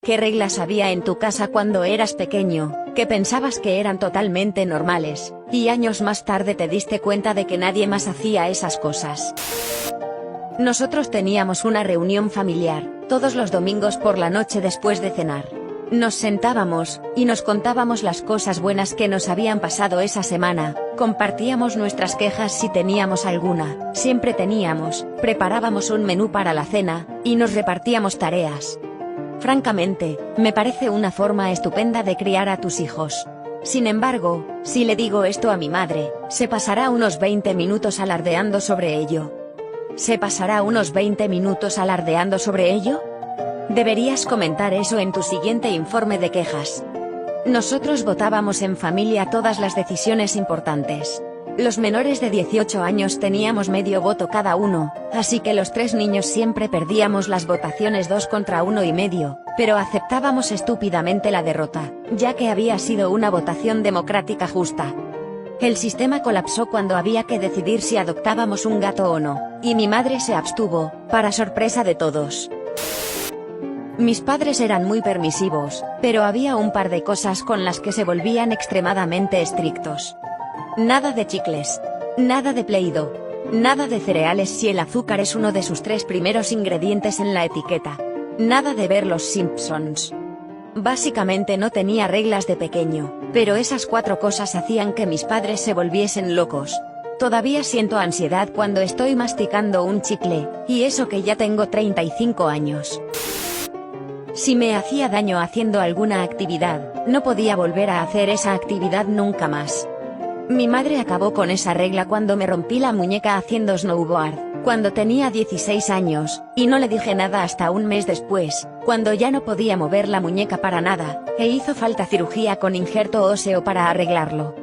¿Qué reglas había en tu casa cuando eras pequeño, que pensabas que eran totalmente normales, y años más tarde te diste cuenta de que nadie más hacía esas cosas? Nosotros teníamos una reunión familiar, todos los domingos por la noche después de cenar. Nos sentábamos, y nos contábamos las cosas buenas que nos habían pasado esa semana, compartíamos nuestras quejas si teníamos alguna, siempre teníamos, preparábamos un menú para la cena, y nos repartíamos tareas. Francamente, me parece una forma estupenda de criar a tus hijos. Sin embargo, si le digo esto a mi madre, se pasará unos 20 minutos alardeando sobre ello. ¿Se pasará unos 20 minutos alardeando sobre ello? Deberías comentar eso en tu siguiente informe de quejas. Nosotros votábamos en familia todas las decisiones importantes. Los menores de 18 años teníamos medio voto cada uno, así que los 3 niños siempre perdíamos las votaciones 2 contra 1 y medio, pero aceptábamos estúpidamente la derrota, ya que había sido una votación democrática justa. El sistema colapsó cuando había que decidir si adoptábamos un gato o no, y mi madre se abstuvo, para sorpresa de todos. Mis padres eran muy permisivos, pero había un par de cosas con las que se volvían extremadamente estrictos. Nada de chicles. Nada de Play-Doh. Nada de cereales si el azúcar es uno de sus 3 primeros ingredientes en la etiqueta. Nada de ver Los Simpsons. Básicamente no tenía reglas de pequeño, pero esas 4 cosas hacían que mis padres se volviesen locos. Todavía siento ansiedad cuando estoy masticando un chicle, y eso que ya tengo 35 años. Si me hacía daño haciendo alguna actividad, no podía volver a hacer esa actividad nunca más. Mi madre acabó con esa regla cuando me rompí la muñeca haciendo snowboard, cuando tenía 16 años, y no le dije nada hasta un mes después, cuando ya no podía mover la muñeca para nada, e hizo falta cirugía con injerto óseo para arreglarlo.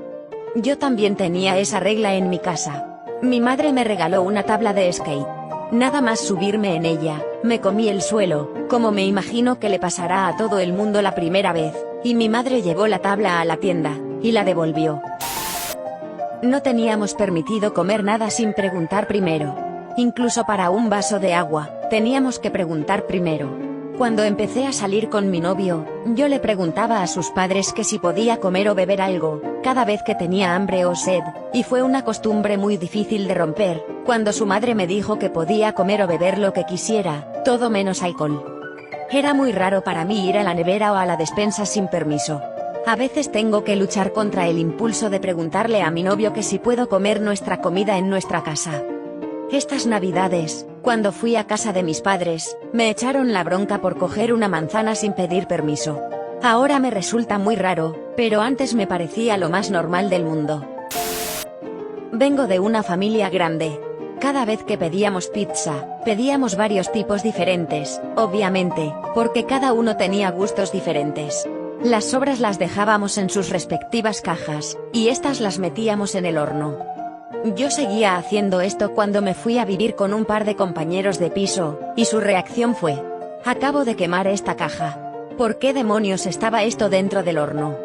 Yo también tenía esa regla en mi casa. Mi madre me regaló una tabla de skate. Nada más subirme en ella, me comí el suelo, como me imagino que le pasará a todo el mundo la primera vez, y mi madre llevó la tabla a la tienda, y la devolvió. No teníamos permitido comer nada sin preguntar primero. Incluso para un vaso de agua, teníamos que preguntar primero. Cuando empecé a salir con mi novio, yo le preguntaba a sus padres que si podía comer o beber algo, cada vez que tenía hambre o sed, y fue una costumbre muy difícil de romper, cuando su madre me dijo que podía comer o beber lo que quisiera, todo menos alcohol. Era muy raro para mí ir a la nevera o a la despensa sin permiso. A veces tengo que luchar contra el impulso de preguntarle a mi novio que si puedo comer nuestra comida en nuestra casa. Estas navidades, cuando fui a casa de mis padres, me echaron la bronca por coger una manzana sin pedir permiso. Ahora me resulta muy raro, pero antes me parecía lo más normal del mundo. Vengo de una familia grande. Cada vez que pedíamos pizza, pedíamos varios tipos diferentes, obviamente, porque cada uno tenía gustos diferentes. Las sobras las dejábamos en sus respectivas cajas, y estas las metíamos en el horno. Yo seguía haciendo esto cuando me fui a vivir con un par de compañeros de piso, y su reacción fue: acabo de quemar esta caja. ¿Por qué demonios estaba esto dentro del horno?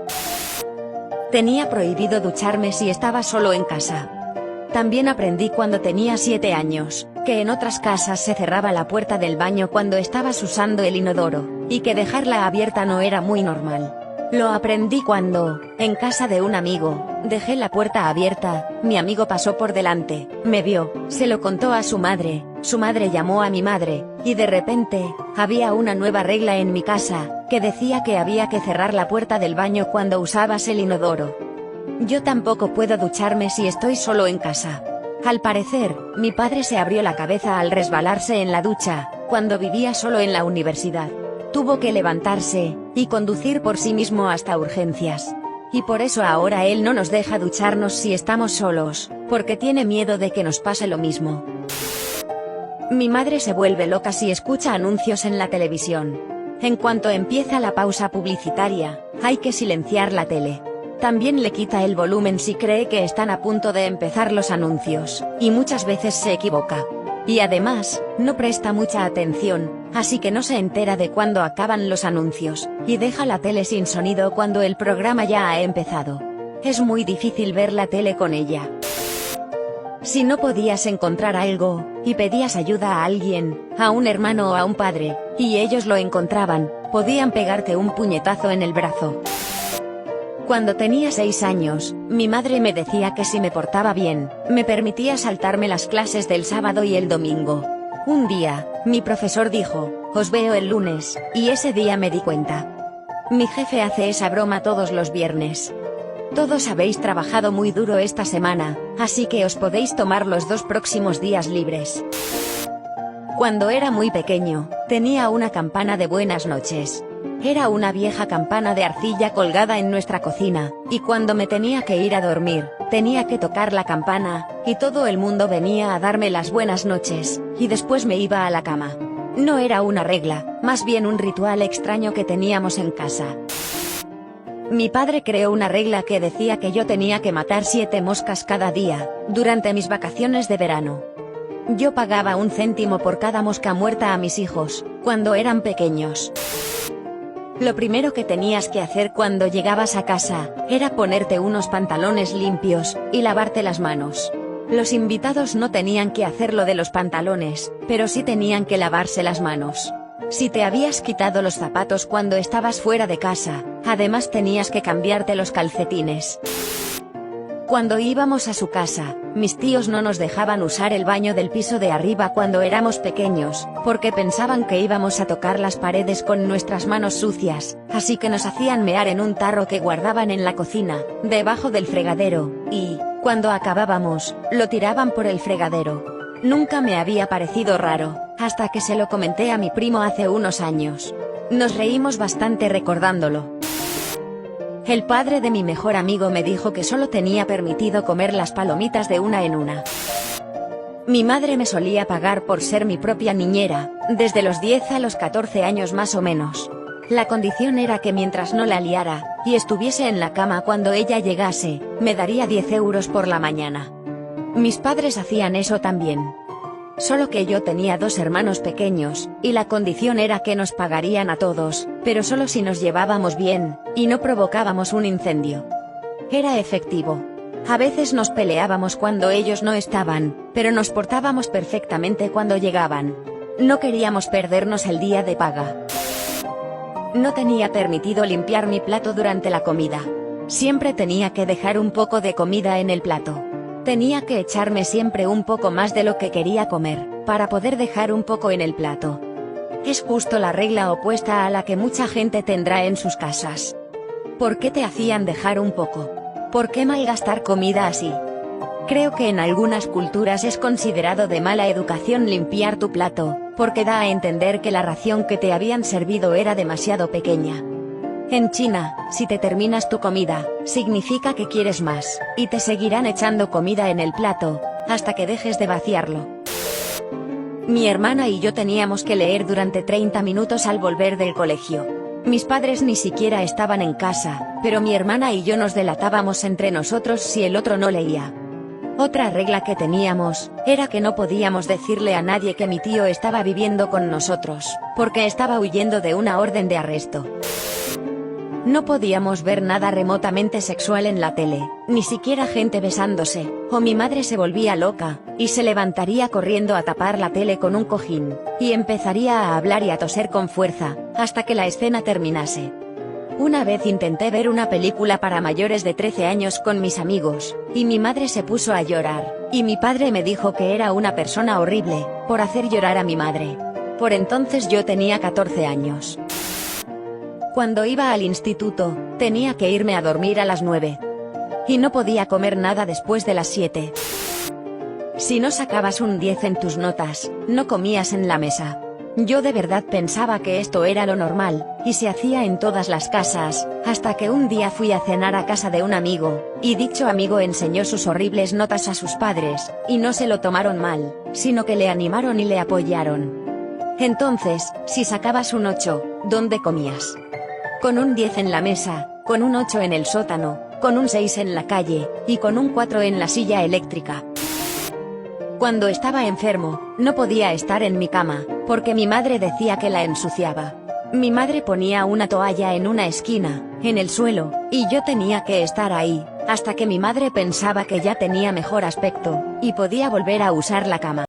Tenía prohibido ducharme si estaba solo en casa. También aprendí cuando tenía 7 años, que en otras casas se cerraba la puerta del baño cuando estabas usando el inodoro, y que dejarla abierta no era muy normal. Lo aprendí cuando, en casa de un amigo, dejé la puerta abierta, mi amigo pasó por delante, me vio, se lo contó a su madre llamó a mi madre, y de repente, había una nueva regla en mi casa, que decía que había que cerrar la puerta del baño cuando usabas el inodoro. Yo tampoco puedo ducharme si estoy solo en casa. Al parecer, mi padre se abrió la cabeza al resbalarse en la ducha, cuando vivía solo en la universidad. Tuvo que levantarse, y conducir por sí mismo hasta urgencias. Y por eso ahora él no nos deja ducharnos si estamos solos, porque tiene miedo de que nos pase lo mismo. Mi madre se vuelve loca si escucha anuncios en la televisión. En cuanto empieza la pausa publicitaria, hay que silenciar la tele. También le quita el volumen si cree que están a punto de empezar los anuncios, y muchas veces se equivoca. Y además, no presta mucha atención, así que no se entera de cuándo acaban los anuncios, y deja la tele sin sonido cuando el programa ya ha empezado. Es muy difícil ver la tele con ella. Si no podías encontrar algo, y pedías ayuda a alguien, a un hermano o a un padre, y ellos lo encontraban, podían pegarte un puñetazo en el brazo. Cuando tenía 6 años, mi madre me decía que si me portaba bien, me permitía saltarme las clases del sábado y el domingo. Un día, mi profesor dijo, os veo el lunes, y ese día me di cuenta. Mi jefe hace esa broma todos los viernes. Todos habéis trabajado muy duro esta semana, así que os podéis tomar los 2 próximos días libres. Cuando era muy pequeño, tenía una campana de buenas noches. Era una vieja campana de arcilla colgada en nuestra cocina, y cuando me tenía que ir a dormir, tenía que tocar la campana, y todo el mundo venía a darme las buenas noches, y después me iba a la cama. No era una regla, más bien un ritual extraño que teníamos en casa. Mi padre creó una regla que decía que yo tenía que matar 7 moscas cada día, durante mis vacaciones de verano. Yo pagaba 1 céntimo por cada mosca muerta a mis hijos, cuando eran pequeños. Lo primero que tenías que hacer cuando llegabas a casa, era ponerte unos pantalones limpios, y lavarte las manos. Los invitados no tenían que hacer lo de los pantalones, pero sí tenían que lavarse las manos. Si te habías quitado los zapatos cuando estabas fuera de casa, además tenías que cambiarte los calcetines. Cuando íbamos a su casa, mis tíos no nos dejaban usar el baño del piso de arriba cuando éramos pequeños, porque pensaban que íbamos a tocar las paredes con nuestras manos sucias, así que nos hacían mear en un tarro que guardaban en la cocina, debajo del fregadero, y, cuando acabábamos, lo tiraban por el fregadero. Nunca me había parecido raro, hasta que se lo comenté a mi primo hace unos años. Nos reímos bastante recordándolo. El padre de mi mejor amigo me dijo que solo tenía permitido comer las palomitas de una en una. Mi madre me solía pagar por ser mi propia niñera, desde los 10 a los 14 años más o menos. La condición era que mientras no la liara, y estuviese en la cama cuando ella llegase, me daría 10 euros por la mañana. Mis padres hacían eso también. Solo que yo tenía 2 hermanos pequeños, y la condición era que nos pagarían a todos, pero solo si nos llevábamos bien, y no provocábamos un incendio. Era efectivo. A veces nos peleábamos cuando ellos no estaban, pero nos portábamos perfectamente cuando llegaban. No queríamos perdernos el día de paga. No tenía permitido limpiar mi plato durante la comida. Siempre tenía que dejar un poco de comida en el plato. Tenía que echarme siempre un poco más de lo que quería comer, para poder dejar un poco en el plato. Es justo la regla opuesta a la que mucha gente tendrá en sus casas. ¿Por qué te hacían dejar un poco? ¿Por qué malgastar comida así? Creo que en algunas culturas es considerado de mala educación limpiar tu plato, porque da a entender que la ración que te habían servido era demasiado pequeña. En China, si te terminas tu comida, significa que quieres más, y te seguirán echando comida en el plato, hasta que dejes de vaciarlo. Mi hermana y yo teníamos que leer durante 30 minutos al volver del colegio. Mis padres ni siquiera estaban en casa, pero mi hermana y yo nos delatábamos entre nosotros si el otro no leía. Otra regla que teníamos, era que no podíamos decirle a nadie que mi tío estaba viviendo con nosotros, porque estaba huyendo de una orden de arresto. No podíamos ver nada remotamente sexual en la tele, ni siquiera gente besándose, o mi madre se volvía loca, y se levantaría corriendo a tapar la tele con un cojín, y empezaría a hablar y a toser con fuerza, hasta que la escena terminase. Una vez intenté ver una película para mayores de 13 años con mis amigos, y mi madre se puso a llorar, y mi padre me dijo que era una persona horrible, por hacer llorar a mi madre. Por entonces yo tenía 14 años. Cuando iba al instituto, tenía que irme a dormir a las 9. Y no podía comer nada después de las 7. Si no sacabas un 10 en tus notas, no comías en la mesa. Yo de verdad pensaba que esto era lo normal, y se hacía en todas las casas, hasta que un día fui a cenar a casa de un amigo, y dicho amigo enseñó sus horribles notas a sus padres, y no se lo tomaron mal, sino que le animaron y le apoyaron. Entonces, si sacabas un 8, ¿dónde comías? Con un 10 en la mesa, con un 8 en el sótano, con un 6 en la calle, y con un 4 en la silla eléctrica. Cuando estaba enfermo, no podía estar en mi cama, porque mi madre decía que la ensuciaba. Mi madre ponía una toalla en una esquina, en el suelo, y yo tenía que estar ahí, hasta que mi madre pensaba que ya tenía mejor aspecto, y podía volver a usar la cama.